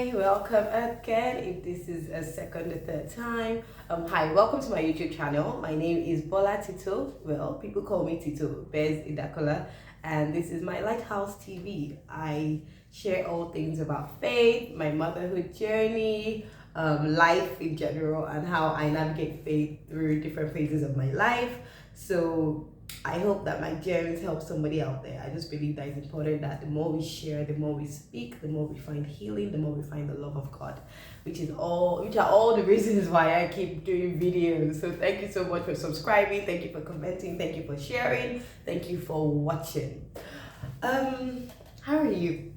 Hi, welcome again. If this is a second or third time, hi, welcome to my YouTube channel. My name is Bola Tito. Well, people call me Tito Idakula, and this is my Lighthouse TV. I share all things about faith, my motherhood journey, life in general, and how I navigate faith through different phases of my life. So I hope that my gems help somebody out there. I just believe that it's important that the more we share, the more we speak, the more we find healing, the more we find the love of God, which are all the reasons why I keep doing videos. So thank you so much for subscribing, thank you for commenting, thank you for sharing, thank you for watching. How are you?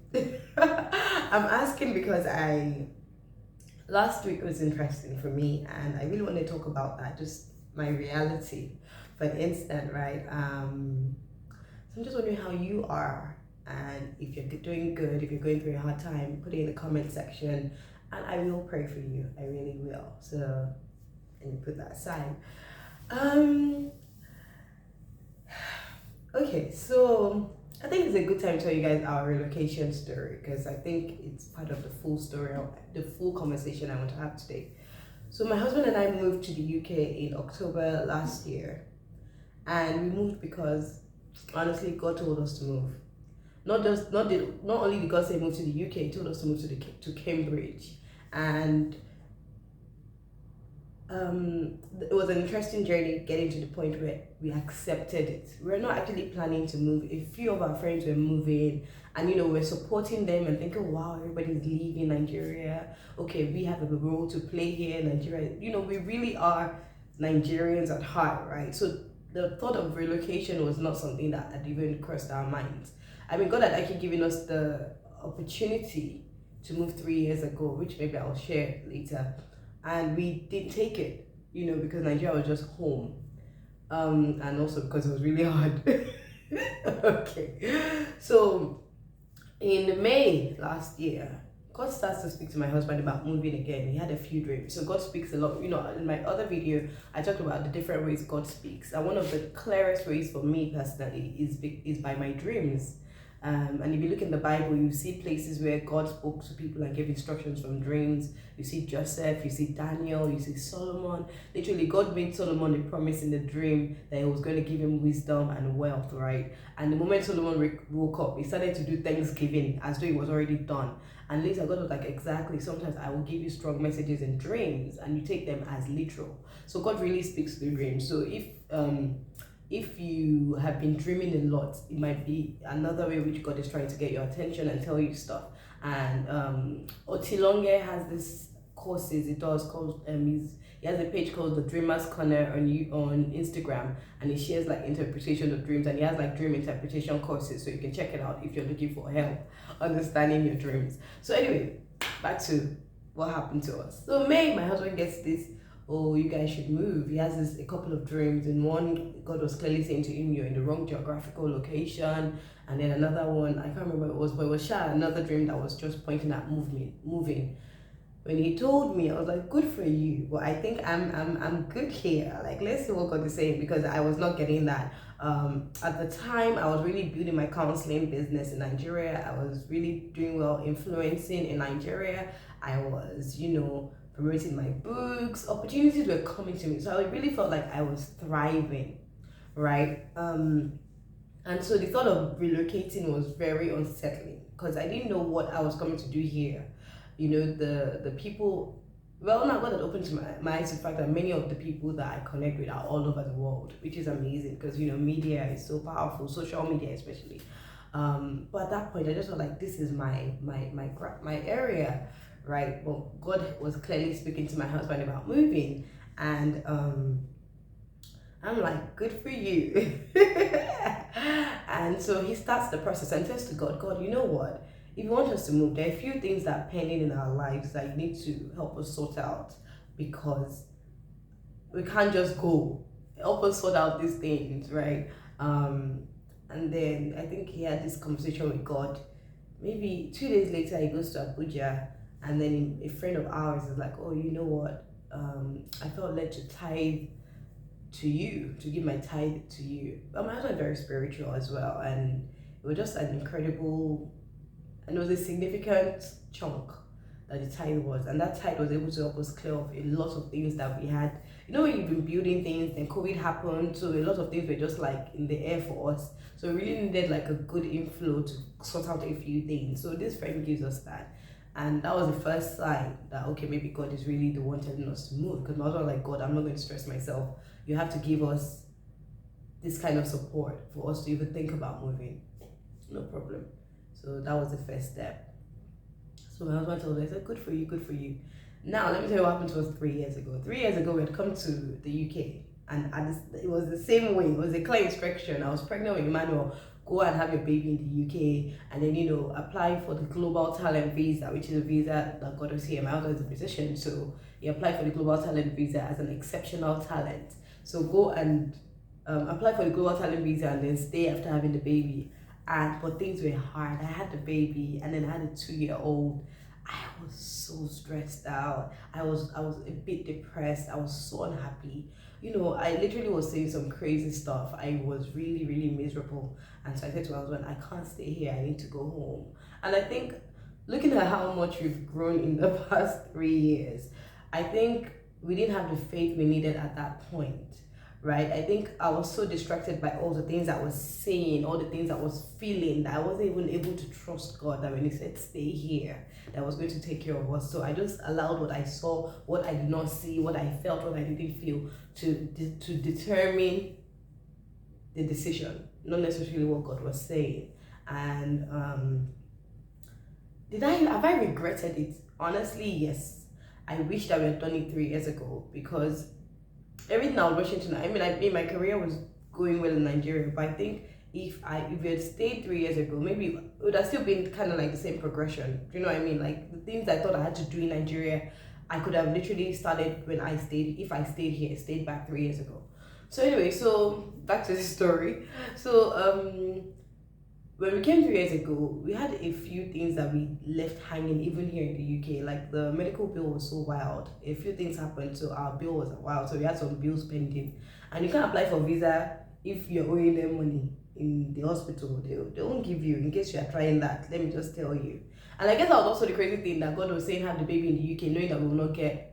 I'm asking because last week was interesting for me and I really want to talk about that, just my reality for an instant, right? So I'm just wondering how you are, and if you're doing good, if you're going through a hard time, put it in the comment section and I will pray for you. I really will. So, and put that aside. Okay, so I think it's a good time to tell you guys our relocation story because I think it's part of the full story, the full conversation I want to have today. So my husband and I moved to the UK in October last year, and we moved because honestly God told us to move. Not only did God say move to the UK, He told us to move to Cambridge, and it was an interesting journey getting to the point where we accepted it. We're not actually planning to move. A few of our friends were moving, and we're supporting them and thinking, wow, everybody's leaving Nigeria. Okay, we have a role to play here in Nigeria. We really are Nigerians at heart, right? So the thought of relocation was not something that had even crossed our minds. I mean, God had actually given us the opportunity to move 3 years ago, which maybe I'll share later. And we didn't take it, because Nigeria was just home. And also because it was really hard. Okay. So in May last year, God starts to speak to my husband about moving again. He had a few dreams. So God speaks a lot. In my other video, I talked about the different ways God speaks. And one of the clearest ways for me personally is by my dreams. And if you look in the Bible, you see places where God spoke to people and gave instructions from dreams. You see Joseph, you see Daniel, you see Solomon. Literally, God made Solomon a promise in the dream that He was going to give him wisdom and wealth, right? And the moment Solomon woke up, he started to do thanksgiving as though it was already done. And later, God was like, exactly, sometimes I will give you strong messages in dreams and you take them as literal. So God really speaks through dreams. So if you have been dreaming a lot, it might be another way which God is trying to get your attention and tell you stuff. And Otilonge has this courses he does called he has a page called the Dreamers Corner on Instagram, and he shares like interpretation of dreams, and he has like dream interpretation courses, so you can check it out if you're looking for help understanding your dreams. So anyway, back to what happened to us. So May, my husband gets this, oh, you guys should move. He has a couple of dreams, and one, God was clearly saying to him, you're in the wrong geographical location. And then another one, I can't remember what it was, but it was another dream that was just pointing at moving. When he told me, I was like, good for you, but I think I'm good here. Like, let's see what God is saying, because I was not getting that. At the time, I was really building my counseling business in Nigeria. I was really doing well, influencing in Nigeria. I was, promoting my books. Opportunities were coming to me, so I really felt like I was thriving, right? And so the thought of relocating was very unsettling because I didn't know what I was coming to do here. The people, well, now God had opened to my eyes to the fact that many of the people that I connect with are all over the world, which is amazing because media is so powerful, social media especially. But at that point, I just felt like this is my area, right? Well, God was clearly speaking to my husband about moving, and I'm like, good for you. And so he starts the process and says to God, you know what? If you want us to move, there are a few things that are pending in our lives that you need to help us sort out, because we can't just go. Help us sort out these things, right? And then I think he had this conversation with God. Maybe 2 days later, he goes to Abuja, and then a friend of ours is like, oh, you know what? I felt led to tithe to you, to give my tithe to you. But my husband is very spiritual as well, and it was just an incredible, and it was a significant chunk that the tide was, and that tide was able to help us clear off a lot of things that we had. You know, when you've been building things, then COVID happened, so a lot of things were just like in the air for us. So we really needed like a good inflow to sort out a few things. So this friend gives us that. And that was the first sign that, okay, maybe God is really the one telling us to move. Because I was like, God, I'm not going to stress myself. You have to give us this kind of support for us to even think about moving. No problem. So that was the first step. So my husband told me, I said, good for you, good for you. Now, let me tell you what happened to us 3 years ago. 3 years ago, we had come to the UK. And it was the same way. It was a clear instruction. I was pregnant with Emmanuel. Go and have your baby in the UK. And then, you know, apply for the Global Talent Visa, which is a visa that got us here. My husband is a musician. So he applied for the Global Talent Visa as an exceptional talent. So go and apply for the Global Talent Visa and then stay after having the baby. But things were hard. I had the baby and then I had a 2-year-old. I was so stressed out. I was a bit depressed. I was so unhappy. You know, I literally was saying some crazy stuff. I was really, really miserable. And so I said to my husband, I can't stay here. I need to go home. And I think looking at how much we've grown in the past 3 years, I think we didn't have the faith we needed at that point. Right? I think I was so distracted by all the things I was saying, all the things I was feeling, that I wasn't even able to trust God that when He said stay here, that I was going to take care of us. So I just allowed what I saw, what I did not see, what I felt, what I didn't feel to determine the decision, not necessarily what God was saying. And have I regretted it? Honestly, yes. I wish that we had done it 3 years ago, because everything I was rushing to, I mean, my career was going well in Nigeria, but I think if we had stayed 3 years ago, maybe it would have still been kind of like the same progression. Do you know what I mean? Like the things I thought I had to do in Nigeria, I could have literally started if I stayed here, stayed back 3 years ago. So anyway, so back to the story. So when we came 3 years ago, we had a few things that we left hanging even here in the UK. Like the medical bill was so wild. A few things happened, so our bill was wild. So we had some bills pending. And you can't apply for visa if you're owing them money in the hospital. They won't give you, in case you are trying that. Let me just tell you. And I guess that was also the crazy thing that God was saying, have the baby in the UK, knowing that we will not get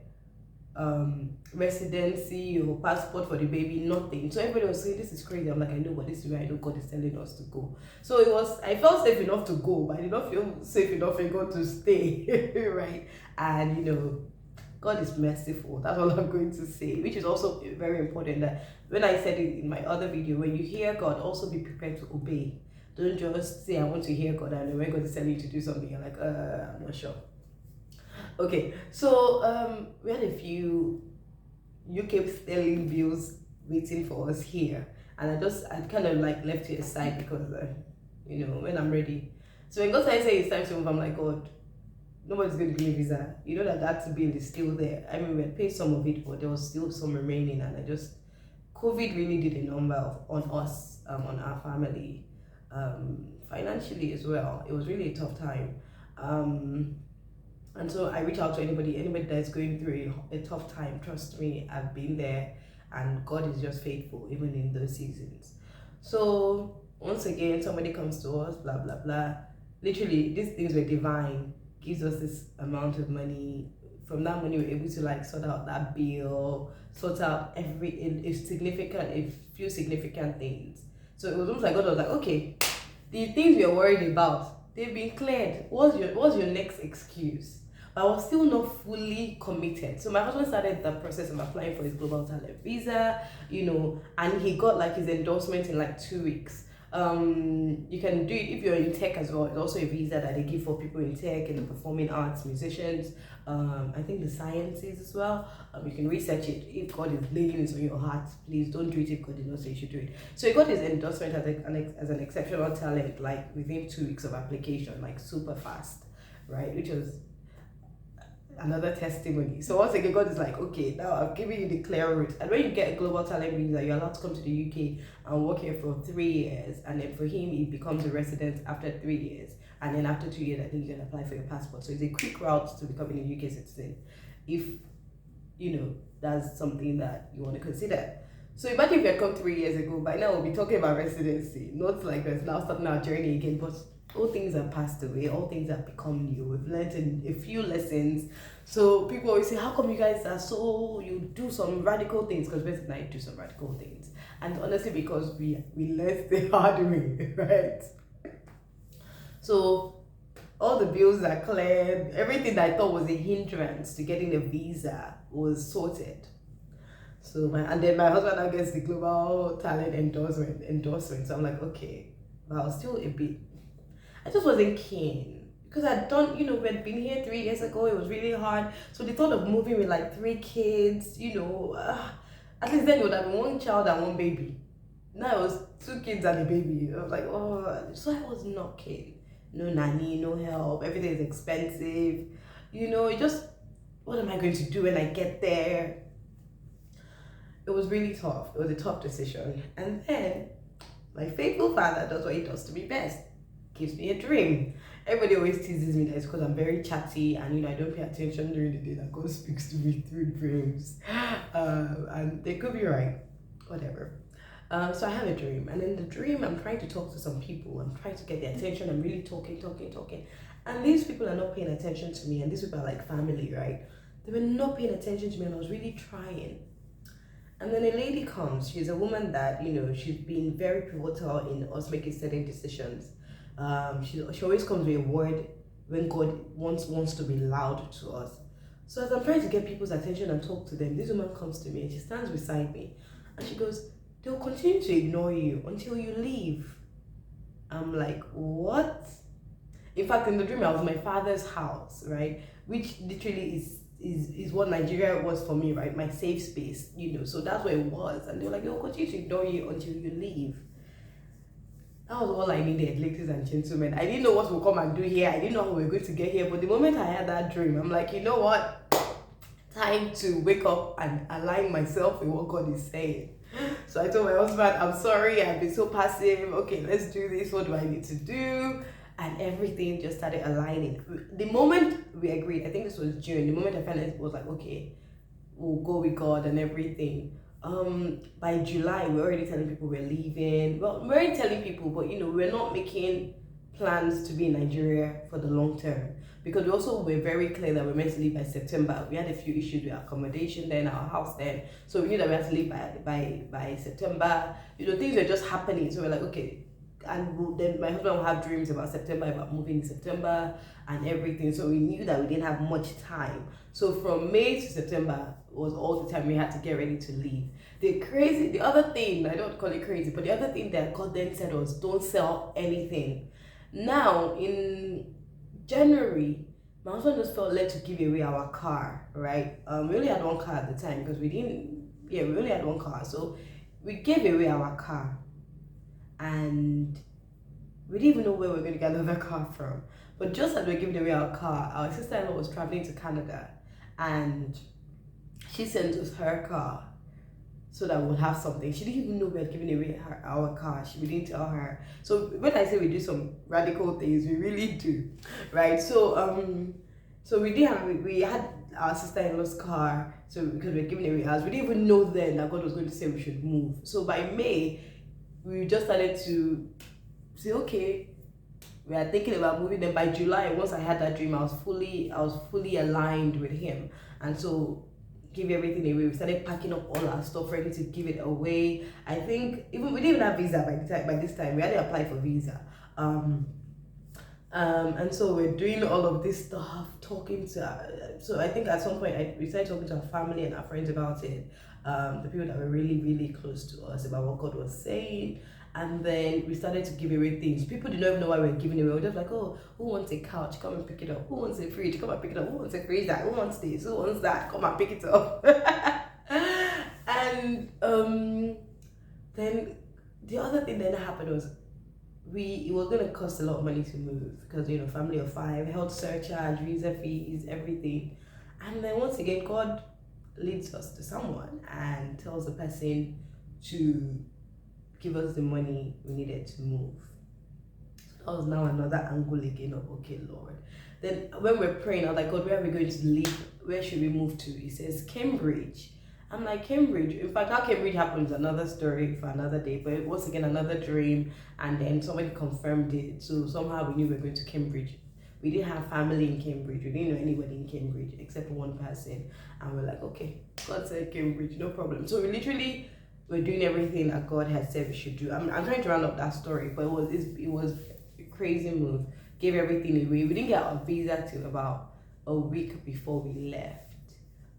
residency or passport for the baby, nothing. So everybody was saying, this is crazy. I'm like, I know, but this is where I know God is telling us to go. So I felt safe enough to go, but I did not feel safe enough in God to stay. Right? And you know, God is merciful. That's all I'm going to say, which is also very important. That when I said it in my other video, when you hear God, also be prepared to obey. Don't just say I want to hear God, and when God is telling you to do something, you're like, I'm not sure. Okay, so we had a few UK sterling bills waiting for us here, and I kind of like left it aside because you know, when I'm ready. So when God started saying it's time to move, I'm like, God, nobody's going to give me visa. You know that bill is still there. I mean, we had paid some of it, but there was still some remaining, and COVID really did a number on us, on our family, financially as well. It was really a tough time. And so I reach out to anybody that is going through a tough time. Trust me, I've been there, and God is just faithful even in those seasons. So once again, somebody comes to us, blah blah blah. Literally, these things were divine. Gives us this amount of money. From that money, we're able to like sort out that bill, sort out a few significant things. So it was almost like God was like, okay, the things we are worried about, they've been cleared. What's your next excuse? But I was still not fully committed. So my husband started the process of applying for his global talent visa, you know, and he got like his endorsement in like 2 weeks. You can do it if you're in tech as well. It's also a visa that they give for people in tech and the performing arts, musicians, I think the sciences as well. You can research it. If God is laying this on your heart, please don't do it if God did not say you should do it. So he got his endorsement as an exceptional talent, like within 2 weeks of application, like super fast, right? Which was another testimony. So once again, God is like, okay, now I've given you the clear route. And when you get a global talent visa, you're allowed to come to the UK and work here for 3 years. And then for him, he becomes a resident after 3 years. And then after 2 years, I think you can apply for your passport. So it's a quick route to becoming a UK citizen, if you know that's something that you want to consider. So imagine if you had come 3 years ago, by now we'll be talking about residency, not like us now starting our journey again. But All things have passed away, all things have become new. We've learned a few lessons. So people always say, how come you guys are so, you do some radical things? Because Beth and I do some radical things. And honestly, because we learned the hard way, right? So all the bills are cleared. Everything that I thought was a hindrance to getting a visa was sorted. So and then my husband now gets the global talent endorsement. So I'm like, okay, but I was still a bit, I just wasn't keen because I'd done, we'd been here 3 years ago. It was really hard. So the thought of moving with like 3 kids, at least then it would have been 1 child and 1 baby. Now it was 2 kids and a baby. I was like, oh, so I was not keen. No nanny, no help. Everything is expensive. It just, what am I going to do when I get there? It was really tough. It was a tough decision. And then my faithful father does what he does to me best. Gives me a dream. Everybody always teases me that it's because I'm very chatty and I don't pay attention during the day, that God speaks to me through dreams. And they could be right. Whatever. So I have a dream, and in the dream I'm trying to talk to some people. I'm trying to get their attention. I'm really talking. And these people are not paying attention to me, and these people are like family, right? They were not paying attention to me, and I was really trying. And then a lady comes. She's a woman that, she's been very pivotal in us making certain decisions. She always comes with a word when God wants to be loud to us. So as I'm trying to get people's attention and talk to them, this woman comes to me and she stands beside me and she goes, they'll continue to ignore you until you leave. I'm like, what? In fact, in the dream, I was in my father's house, right? Which literally is what Nigeria was for me, right? My safe space, so that's where it was. And they were like, they'll continue to ignore you until you leave. That was all I needed, ladies and gentlemen. I didn't know what we'll come and do here. I didn't know how we were going to get here. But the moment I had that dream, I'm like, you know what? Time to wake up and align myself with what God is saying. So I told my husband, I'm sorry, I've been so passive. Okay, let's do this. What do I need to do? And everything just started aligning. The moment we agreed, I think this was June, the moment I found it was like, okay, we'll go with God and everything. By July, we're already telling people we're leaving. Well, we're already telling people, but we're not making plans to be in Nigeria for the long term, because we also were very clear that we're meant to leave by September. We had a few issues with accommodation then, our house then, so we knew that we had to leave by September. Things were just happening, so we're like, okay. And then my husband will have dreams about September, about moving in September and everything. So we knew that we didn't have much time. So from May to September was all the time we had to get ready to leave. The other thing, I don't call it crazy, but the other thing that God then said was, don't sell anything. Now, in January, my husband just felt led to give away our car, right? We only had 1 car at the time because we only had 1 car. So we gave away our car. And we didn't even know where we were going to get another car from. But just as we were giving away our car, our sister-in-law was traveling to Canada, and she sent us her car so that we would have something. She didn't even know we had given away our car. We didn't tell her. So when I say we do some radical things, we really do, right? So we had our sister-in-law's car, so because we were giving away ours, we didn't even know then that God was going to say we should move. So by May, we just started to say, okay, we are thinking about moving. Then by July, once I had that dream, I was fully aligned with him, and so give everything away. We started packing up all our stuff, ready to give it away. I think we didn't even have visa by this time. We had to apply for visa, and so we're doing all of this stuff, talking to. So I think at some point we started talking to our family and our friends about it. The people that were really, really close to us, about what God was saying. And then we started to give away things. People didn't even know why we were giving away. We were just like, oh, who wants a couch? Come and pick it up. Who wants a fridge? Come and pick it up. Who wants a freezer? Who wants this? Who wants that? Come and pick it up. And then the other thing that happened was it was going to cost a lot of money to move, because family of 5, health surcharge, visa fees, everything. And then once again, God leads us to someone and tells the person to give us the money we needed to move. So that was now another angle again of, okay, Lord. Then when we're praying, I was like, God, where are we going to live? Where should we move to? He says, Cambridge. I'm like, Cambridge. In fact, how Cambridge happened is another story for another day. But it was again another dream, and then somebody confirmed it. So somehow we knew we were going to Cambridge. We didn't have family in Cambridge. We didn't know anybody in Cambridge except one person. And we're like, okay, God said Cambridge, no problem. So we're doing everything that God had said we should do. I'm trying to round up that story, but it was a crazy move. Gave everything away. We didn't get our visa till about a week before we left.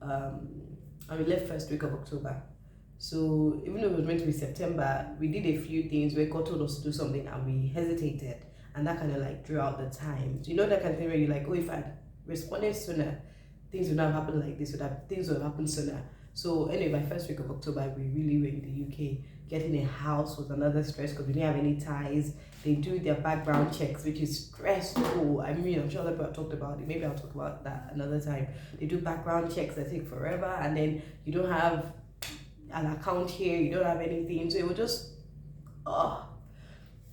And we left first week of October. So even though it was meant to be September, we did a few things where God told us to do something and we hesitated, and that kind of like drew out the time. So you know that kind of thing where you're like, oh, if I'd responded sooner, things would not have happened like this. Things would have happened sooner. So anyway, by first week of October, we really were in the UK. Getting a house was another stress because we didn't have any ties. They do their background checks, which is stressful. I mean, I'm sure other people have talked about it. Maybe I'll talk about that another time. They do background checks that take forever, and then you don't have an account here, you don't have anything. So it was just,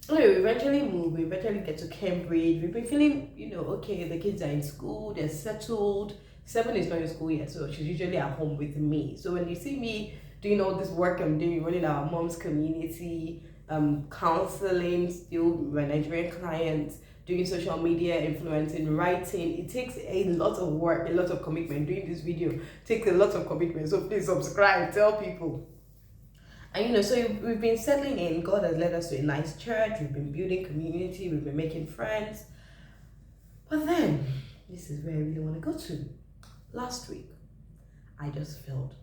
Anyway, we eventually moved. We eventually get to Cambridge. We've been feeling, okay, the kids are in school, they're settled. 7 is not in school yet, so she's usually at home with me. So when you see me doing all this work I'm doing, running our mom's community, counseling still my Nigerian clients, doing social media, influencing, writing, it takes a lot of work, a lot of commitment. Doing this video takes a lot of commitment. So please subscribe, tell people. And so we've been settling in. God has led us to a nice church. We've been building community. We've been making friends. But then, this is where I really want to go to. Last week, I just felt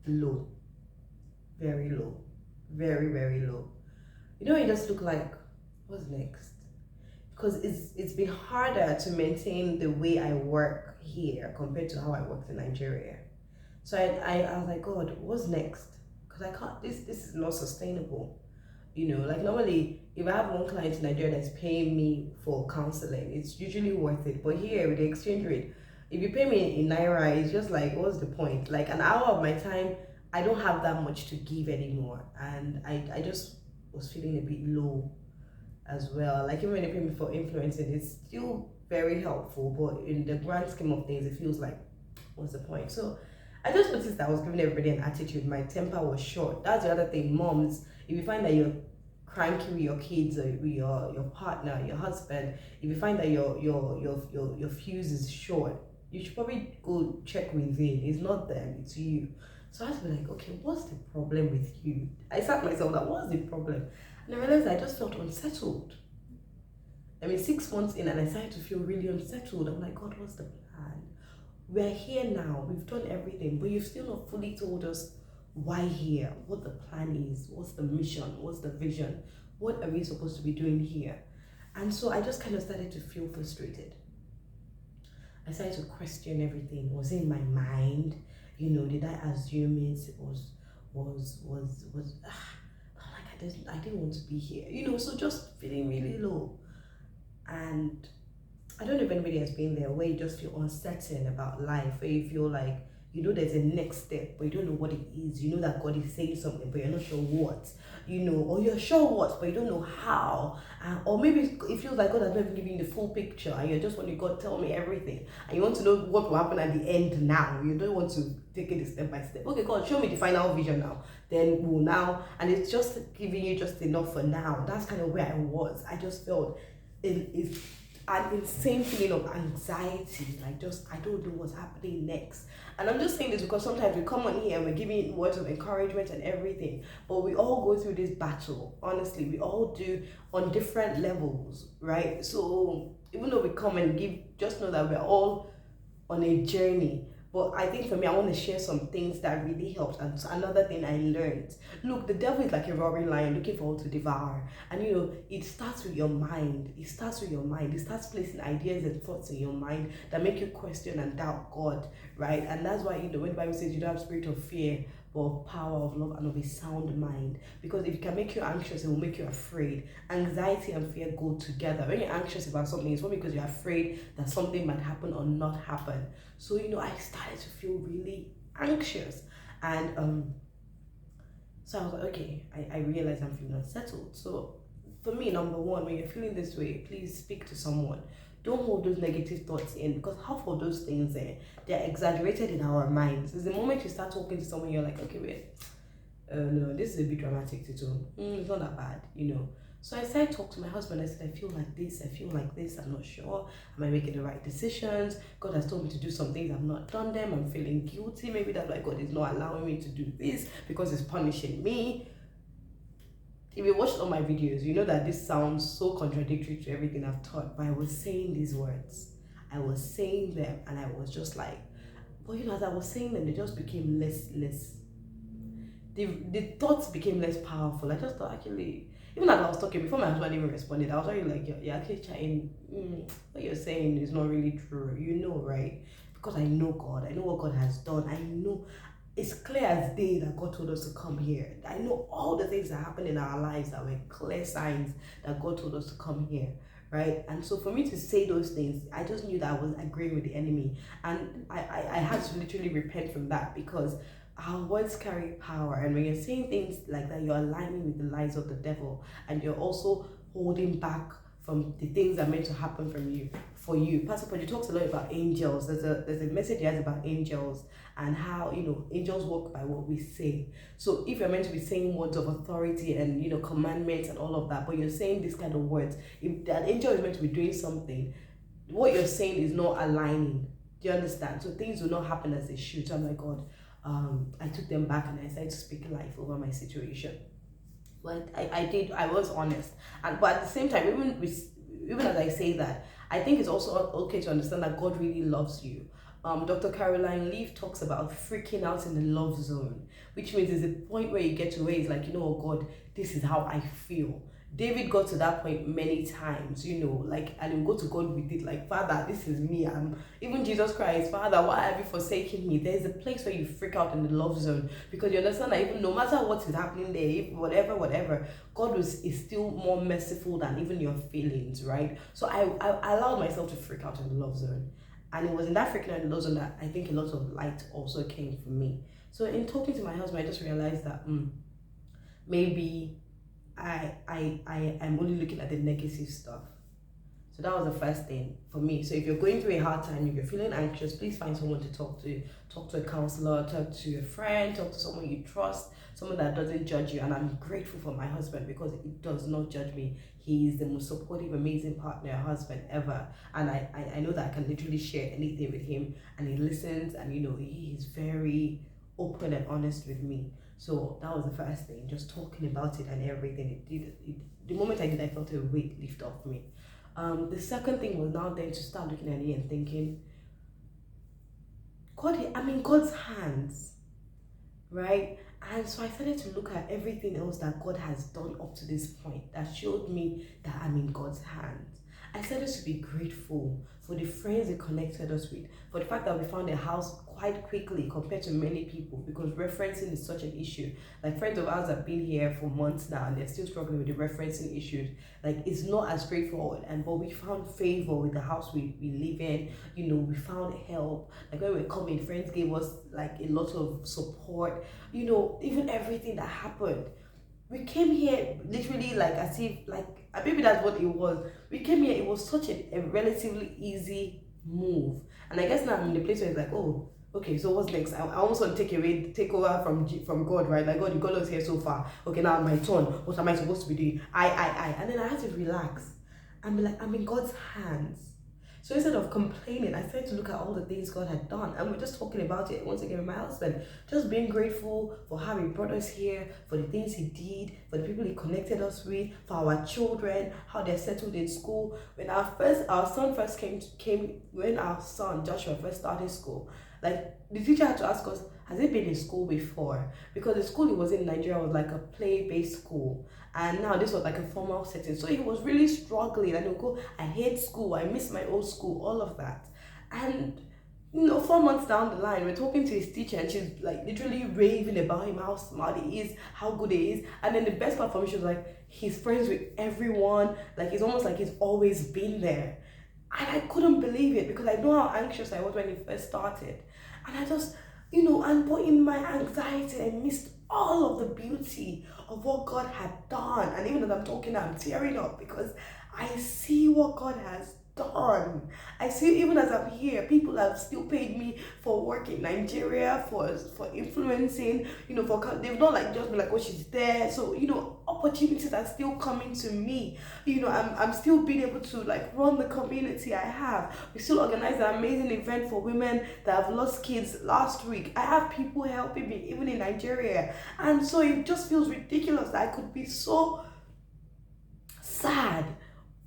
low. Very low. Very, very low. It just looked like, what's next? Because it's been harder to maintain the way I work here compared to how I worked in Nigeria. So I was like, God, what's next? Because I can't, this is not sustainable. Like normally, if I have one client in Nigeria that's paying me for counseling, it's usually worth it. But here with the exchange rate, if you pay me in Naira, it's just like, what's the point? Like an hour of my time, I don't have that much to give anymore. And I just was feeling a bit low as well. Like even when they pay me for influencing, it's still very helpful. But in the grand scheme of things, it feels like, what's the point? So I just noticed that I was giving everybody an attitude. My temper was short. That's the other thing. Moms, if you find that you're cranky with your kids or with your partner, your husband, if you find that your fuse is short, you should probably go check within. It's not them, it's you. So I was like, okay, what's the problem with you? I sat myself like, what's the problem? And I realized I just felt unsettled. 6 months in and I started to feel really unsettled. I'm like, God, what's the plan? We're here now, we've done everything, but you've still not fully told us why here, what the plan is, what's the mission, what's the vision, what are we supposed to be doing here? And so I just kind of started to feel frustrated. I started to question everything. Was it in my mind? Did I assume it? I didn't want to be here. So just feeling really low. And I don't know if anybody has been there where you just feel uncertain about life, where you feel like, there's a next step, but you don't know what it is. You know that God is saying something, but you're not sure what, or you're sure what, but you don't know how. Or maybe it feels like God has never given you the full picture and you're just wanting God, tell me everything. And you want to know what will happen at the end now. You don't want to take it step by step. Okay, God, show me the final vision now. Then we'll now, and it's just giving you just enough for now. That's kind of where I was. I just felt it's an insane feeling of anxiety, like I don't know what's happening next. And I'm just saying this because sometimes we come on here and we're giving words of encouragement and everything, but we all go through this battle. Honestly, we all do on different levels, right? So even though we come and give, just know that we're all on a journey. But I think for me, I want to share some things that really helped. And another thing I learned, look, the devil is like a roaring lion looking for what to devour. And it starts with your mind. It starts placing ideas and thoughts in your mind that make you question and doubt God, right? And that's why, when the Bible says you don't have spirit of fear, but of power, of love, and of a sound mind. Because if it can make you anxious, it will make you afraid. Anxiety and fear go together. When you're anxious about something, it's probably because you're afraid that something might happen or not happen. So, I started to feel really anxious. And so I was like, okay, I realized I'm feeling unsettled. So for me, number one, when you're feeling this way, please speak to someone. don't hold those negative thoughts in, because half of those things they're exaggerated in our minds. It's the moment you start talking to someone, you're like, okay, wait, no, this is a bit dramatic, Tito. It's not that bad, you know. So I started to talk to my husband. I said, I feel like this, I'm not sure. Am I making the right decisions? God has told me to do some things, I've not done them. I'm feeling guilty. Maybe that's why God is not allowing me to do this, because He's punishing me. If you watched all my videos, you know that this sounds so contradictory to everything I've taught, but I was saying these words. I was saying them, and I was just like, but you know, as I was saying them, they just became less. The thoughts became less powerful. I just thought, actually, even as I was talking, before my husband even responded, I was already like, you're actually chatting, what you're saying is not really true, you know, right? Because I know God, I know what God has done, I know it's clear as day that God told us to come here. I know all the things that happened in our lives that were clear signs that God told us to come here, right? And so for me to say those things, I just knew that I was agreeing with the enemy, and I had to literally repent from that, because our words carry power, and when you're saying things like that, you're aligning with the lies of the devil, and you're also holding back from the things that are meant to happen for you. Pastor Paul talks a lot about angels. There's a message he has about angels, and how, you know, angels work by what we say. So if you're meant to be saying words of authority and, you know, commandments and all of that, but you're saying this kind of words, if an angel is meant to be doing something, what you're saying is not aligning. Do you understand? So things will not happen as they should. So I'm like, God, I took them back, and I started to speak life over my situation. But I was honest, but at the same time, even as I say that, I think it's also okay to understand that God really loves you. Dr. Caroline Leaf talks about freaking out in the love zone, which means there's a point where you get to where it's like, you know what, God, this is how I feel. David got to that point many times, you know, like, and he'll go to God with it, like, Father, this is me. Even Jesus Christ, Father, why have you forsaken me? There's a place where you freak out in the love zone, because you understand that even no matter what is happening there, if whatever, God is still more merciful than even your feelings, right? So I allowed myself to freak out in the love zone. And it was in that freaking out in the love zone that I think a lot of light also came for me. So in talking to my husband, I just realized that maybe I'm only looking at the negative stuff. So that was the first thing for me. So if you're going through a hard time, if you're feeling anxious, please find someone to talk to. Talk to a counselor, talk to a friend, talk to someone you trust, someone that doesn't judge you. And I'm grateful for my husband, because he does not judge me. He is the most supportive, amazing partner, husband ever. And I know that I can literally share anything with him, and he listens, and, you know, he is very open and honest with me. So that was the first thing, just talking about it and everything. The moment I did, I felt a weight lift off me. The second thing was now then to start looking at it and thinking, God, I'm in God's hands, right? And so I started to look at everything else that God has done up to this point that showed me that I'm in God's hands. I started to be grateful for the friends He connected us with, for the fact that we found a house quite quickly compared to many people, because referencing is such an issue. Like, friends of ours have been here for months now, and they're still struggling with the referencing issues. Like, it's not as straightforward, but we found favor with the house we live in. You know, we found help. Like, when we were coming, friends gave us like a lot of support. You know, even everything that happened, we came here literally like as if, like, maybe that's what it was. We came here, it was such a relatively easy move. And I guess now I'm in the place where it's like, oh, okay, so what's next? I almost want to take over from God, right? Like, God, you got us here so far. Okay, now my turn. What am I supposed to be doing? And then I had to relax and be like, I'm in God's hands. So instead of complaining, I started to look at all the things God had done. And we're just talking about it once again with my husband. Just being grateful for how He brought us here, for the things He did, for the people He connected us with, for our children, how they're settled in school. When our son first came, when our son Joshua first started school, like, the teacher had to ask us, has he been in school before? Because the school he was in Nigeria was like a play-based school, and now this was like a formal setting. So he was really struggling, and he'll go, I hate school, I miss my old school, all of that. And, you know, 4 months down the line, we're talking to his teacher, and she's like literally raving about him, how smart he is, how good he is. And then the best part for me, she was like, he's friends with everyone, like, it's almost like he's always been there. And I couldn't believe it, because I know how anxious I was when he first started. And I just, you know, but in my anxiety, I missed all of the beauty of what God had done. And even as I'm talking now, I'm tearing up, because I see what God has done. I see, even as I'm here, people have still paid me for work in Nigeria, for influencing, they've not like just been like, oh, she's there. So, opportunities are still coming to me. I'm still being able to like run the community I have. We still organized an amazing event for women that have lost kids last week. I have people helping me, even in Nigeria. And so it just feels ridiculous that I could be so sad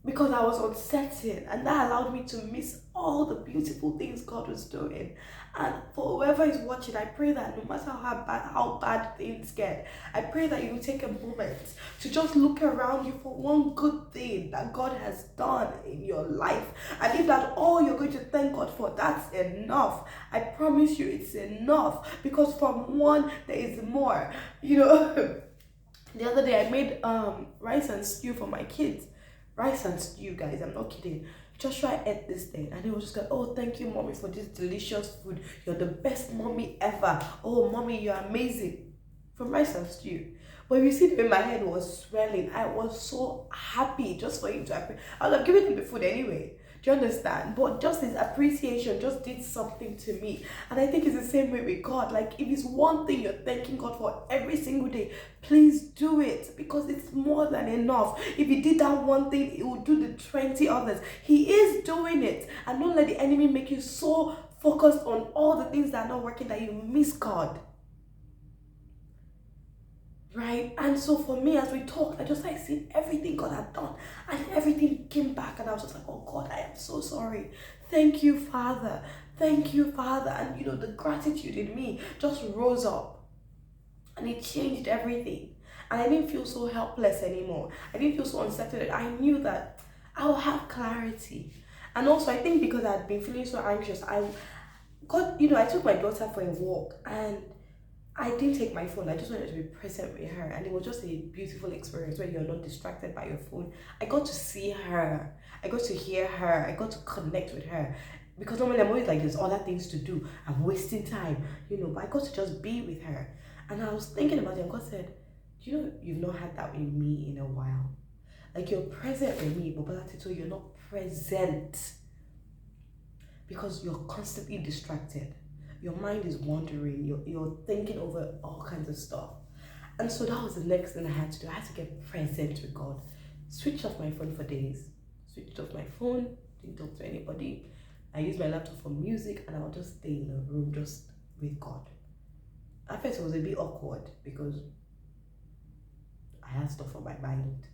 because I was uncertain, and that allowed me to miss all the beautiful things God was doing. And for whoever is watching, I pray that no matter how bad things get, I pray that you will take a moment to just look around you for one good thing that God has done in your life. And if that's all you're going to thank God for, that's enough. I promise you it's enough, because from one there is more. The other day I made rice and stew for my kids. Rice and stew, guys, I'm not kidding. Joshua ate this thing and he was just like, oh, thank you, mommy, for this delicious food. You're the best mommy ever. Oh, mommy, you're amazing. From rice and stew. But you see the way my head was swelling, I was so happy just for him to appreciate. I would have given him the food anyway. Do you understand? But just his appreciation just did something to me. And I think it's the same way with God. Like, if it's one thing you're thanking God for every single day, please do it, because it's more than enough. If he did that one thing, he will do the 20 others. He is doing it. And don't let the enemy make you so focused on all the things that are not working that you miss God. Right? And so for me, as we talked, I just like seen everything God had done, and everything came back, and I was just like, oh God, I am so sorry. Thank you, Father. Thank you, Father. And the gratitude in me just rose up, and it changed everything. And I didn't feel so helpless anymore. I didn't feel so unsettled. I knew that I will have clarity. And also, I think because I had been feeling so anxious, I took my daughter for a walk, and I didn't take my phone. I just wanted to be present with her, and it was just a beautiful experience where you're not distracted by your phone. I got to see her, I got to hear her, I got to connect with her, because normally I'm always like, there's other things to do, I'm wasting time, but I got to just be with her. And I was thinking about it, and God said, you've not had that with me in a while. Like, you're present with me, but Tito, you're not present because you're constantly distracted. Your mind is wandering, you're thinking over all kinds of stuff. And so that was the next thing I had to do. I had to get present with God. Switched off my phone for days. Switched off my phone, didn't talk to anybody. I used my laptop for music, and I would just stay in a room just with God. At first it was a bit awkward because I had stuff on my mind.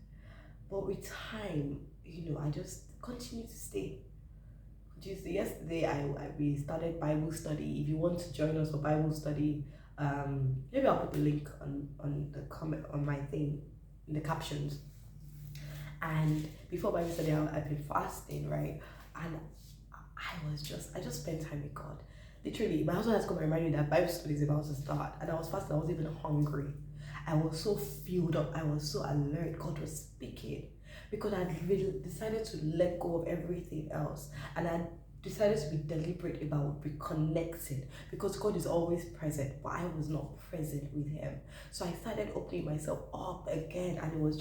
But with time, I just continued to stay. Yesterday we started Bible study. If you want to join us for Bible study, maybe I'll put the link on the comment on my thing in the captions. And before Bible study, I've been fasting, right? And I just spent time with God. Literally, my husband has come and reminded me that Bible study is about to start, and I was fasting. I was even hungry. I was so filled up. I was so alert. God was speaking. Because I really decided to let go of everything else, and I decided to be deliberate about reconnecting, because God is always present, but I was not present with him. So I started opening myself up again, and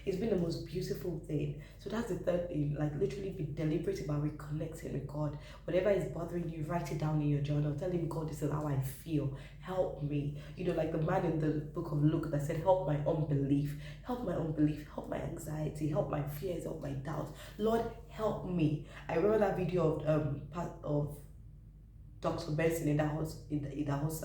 it's been the most beautiful thing. So that's the third thing, like literally be deliberate about reconnecting with God. Whatever is bothering you, write it down in your journal. Tell him, God, this is how I feel. Help me. Like the man in the book of Luke that said, help my unbelief, help my my anxiety, help my fears, help my doubts. Lord, help me. I remember that video of Dr. Benson in that house,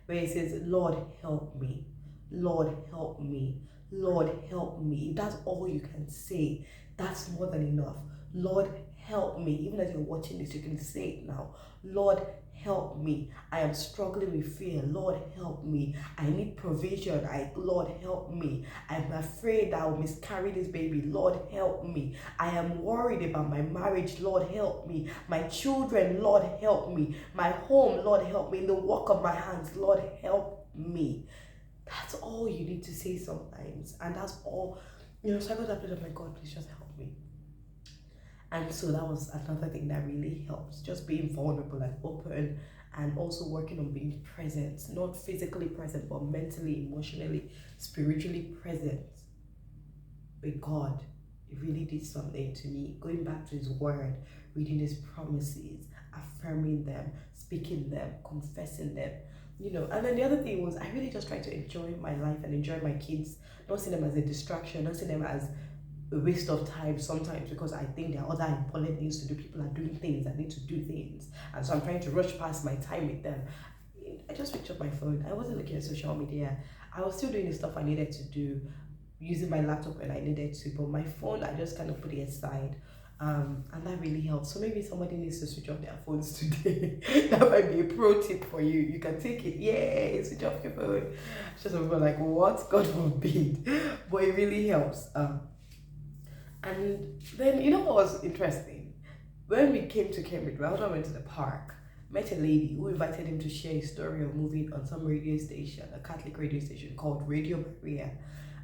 where he says, Lord, help me. Lord, help me. Lord, help me. If that's all you can say, that's more than enough. Lord, help me. Even as you're watching this, you can say it now. Lord, help me. I am struggling with fear. Lord, help me. I need provision. Lord, help me. I'm afraid I will miscarry this baby. Lord, help me. I am worried about my marriage. Lord, help me. My children, Lord, help me. My home, Lord, help me. In the work of my hands, Lord, help me. That's all you need to say sometimes. And that's all, so I got that place of, my God, please just help me. And so that was another thing that really helps, just being vulnerable and open, and also working on being present, not physically present, but mentally, emotionally, spiritually present with God. it really did something to me. Going back to his word, reading his promises, affirming them, speaking them, confessing them, And then the other thing was, I really just tried to enjoy my life and enjoy my kids, not see them as a distraction, not see them as a waste of time sometimes, because I think there are other important things to do. People are doing things, I need to do things, and so I'm trying to rush past my time with them. I just picked up my phone. I wasn't looking at social media. I was still doing the stuff I needed to do, using my laptop when I needed to, but my phone, I just kind of put it aside. And that really helps. So maybe somebody needs to switch off their phones today. That might be a pro tip for you. You can take it. Yay, switch off your phone. Just some people are like, what? God forbid. But it really helps. And then, what was interesting? When we came to Cambridge, my husband went to the park, met a lady who invited him to share his story of moving on some radio station, a Catholic radio station called Radio Maria.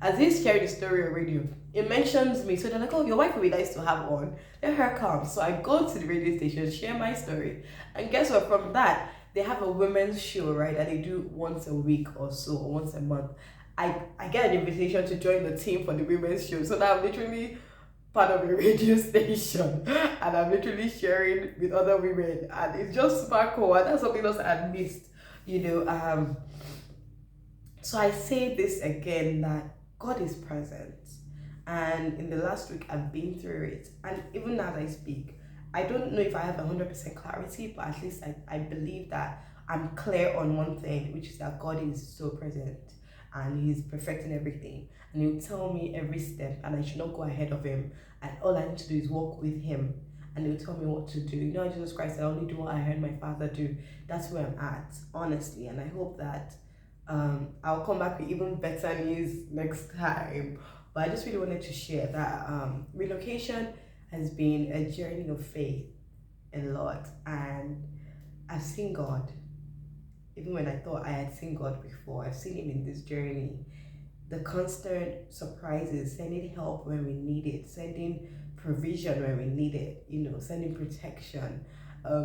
As he's sharing the story on radio, it mentions me. So they're like, oh, your wife would be nice to have on. Let her come. So I go to the radio station, share my story. And guess what? From that, they have a women's show, right? That they do once a week or so, or once a month. I get an invitation to join the team for the women's show. So now I'm literally part of a radio station. And I'm literally sharing with other women. And it's just super cool. And that's something else I missed, So I say this again, that God is present, and in the last week I've been through it, and even as I speak, I don't know if I have 100% clarity, but at least I believe that I'm clear on one thing, which is that God is so present and He's perfecting everything, and He'll tell me every step, and I should not go ahead of Him, and all I need to do is walk with Him, and He'll tell me what to do. Jesus Christ, I only do what I heard my Father do. That's where I'm at, honestly, and I hope that I'll come back with even better news next time. But I just really wanted to share that relocation has been a journey of faith a lot, and I've seen God. Even when I thought I had seen God before, I've seen Him in this journey. The constant surprises, sending help when we need it, sending provision when we need it, sending protection.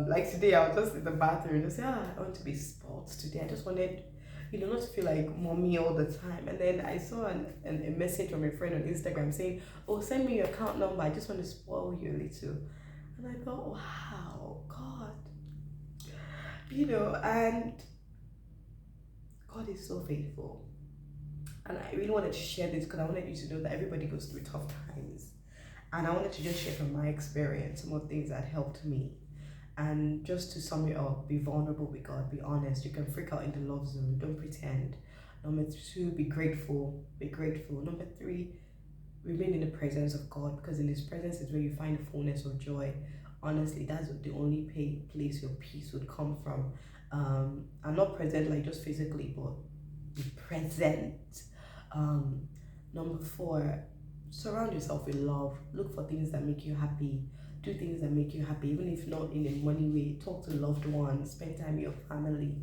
Like today, I was just in the bathroom and I said, I want to be spoiled today. I just wanted not to feel like mommy all the time. And then I saw a message from a friend on Instagram saying, oh, send me your account number. I just want to spoil you a little. And I thought, wow, God. And God is so faithful. And I really wanted to share this because I wanted you to know that everybody goes through tough times. And I wanted to just share from my experience some of the things that helped me. And just to sum it up, be vulnerable with God, be honest. You can freak out in the love zone, don't pretend. Number 2, be grateful, be grateful. Number 3, remain in the presence of God, because in His presence is where you find the fullness of joy. Honestly, that's the only place your peace would come from. I'm not present like just physically, but be present. Number 4, surround yourself with love. Look for things that make you happy. Do things that make you happy, even if not in a money way. Talk to loved ones, spend time with your family.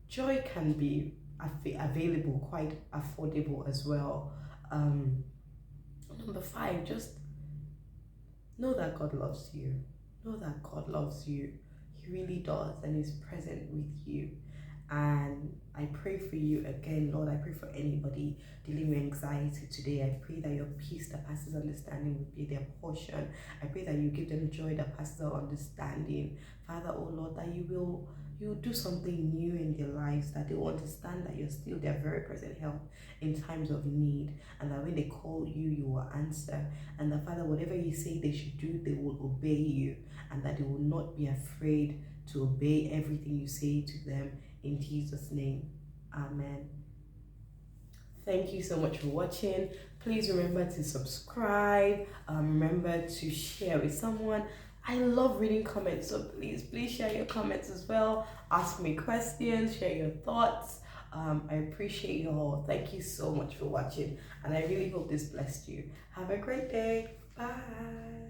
Joy can be available, quite affordable as well. Number 5, just know that God loves you. Know that God loves you. He really does, and He's present with you. And I pray for you again, Lord. I pray for anybody dealing with anxiety today. I pray that your peace that passes understanding will be their portion. I pray that you give them joy that passes understanding. Father, oh Lord, that you will do something new in their lives, that they will understand that you're still their very present help in times of need, and that when they call you, you will answer. And that, Father, whatever you say they should do, they will obey you, and that they will not be afraid to obey everything you say to them. In Jesus' name, amen. Thank you so much for watching. Please remember to subscribe. Remember to share with someone. I love reading comments, so please share your comments as well. Ask me questions, share your thoughts. I appreciate you all. Thank you so much for watching, and I really hope this blessed you. Have a great day. Bye.